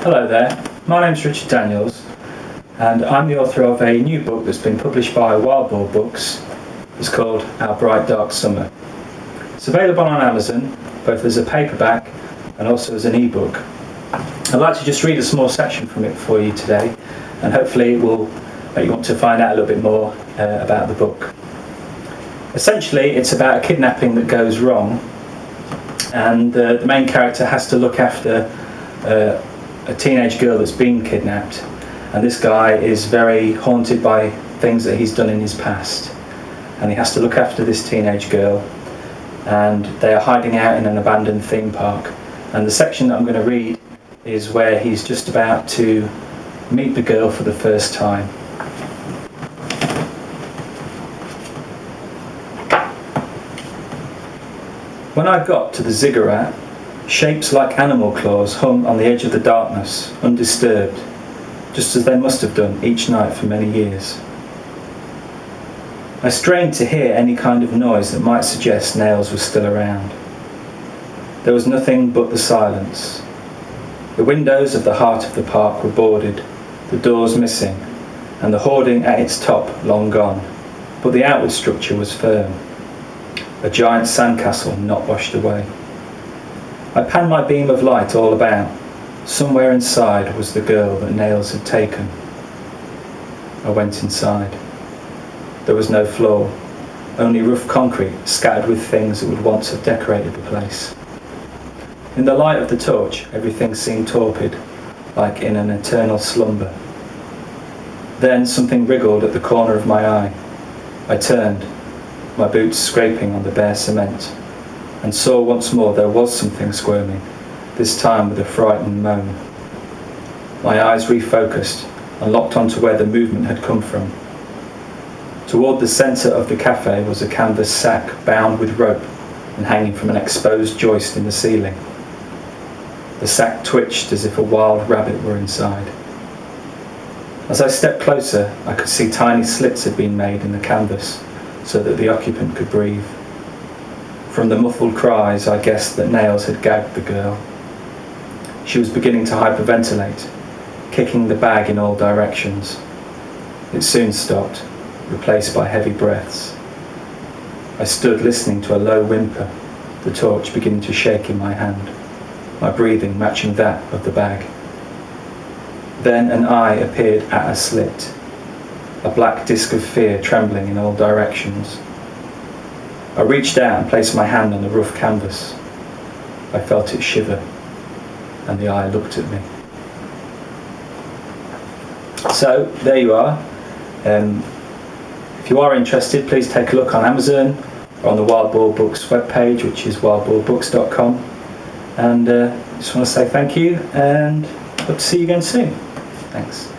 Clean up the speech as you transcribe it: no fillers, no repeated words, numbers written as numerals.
Hello there, my name's Richard Daniels and I'm the author of a new book that's been published by Wild Boar Books. It's called Our Bright Dark Summer. It's available on Amazon, both as a paperback and also as an ebook. I'd like to just read a small section from it for you today, and hopefully it will make you want to find out a little bit more about the book. Essentially, it's about a kidnapping that goes wrong, and the main character has to look after a teenage girl that's been kidnapped, and this guy is very haunted by things that he's done in his past, and he has to look after this teenage girl, and they are hiding out in an abandoned theme park. And the section that I'm going to read is where he's just about to meet the girl for the first time. When I got to the ziggurat, shapes like animal claws hung on the edge of the darkness, undisturbed, just as they must have done each night for many years. I strained to hear any kind of noise that might suggest Nails was still around. There was nothing but the silence. The windows of the heart of the park were boarded, the doors missing, and the hoarding at its top long gone, but the outward structure was firm. A giant sandcastle not washed away. I panned my beam of light all about. Somewhere inside was the girl that Nails had taken. I went inside. There was no floor, only rough concrete scattered with things that would once have decorated the place. In the light of the torch, everything seemed torpid, like in an eternal slumber. Then something wriggled at the corner of my eye. I turned, my boots scraping on the bare cement, and saw once more there was something squirming, this time with a frightened moan. My eyes refocused and locked onto where the movement had come from. Toward the centre of the cafe was a canvas sack bound with rope and hanging from an exposed joist in the ceiling. The sack twitched as if a wild rabbit were inside. As I stepped closer, I could see tiny slits had been made in the canvas so that the occupant could breathe. From the muffled cries, I guessed that Nails had gagged the girl. She was beginning to hyperventilate, kicking the bag in all directions. It soon stopped, replaced by heavy breaths. I stood listening to a low whimper, the torch beginning to shake in my hand, my breathing matching that of the bag. Then an eye appeared at a slit, a black disc of fear trembling in all directions. I reached out and placed my hand on the rough canvas. I felt it shiver, and the eye looked at me. So, there you are. If you are interested, please take a look on Amazon or on the Wild Boar Books webpage, which is wildboarbooks.com. And just want to say thank you, and hope to see you again soon. Thanks.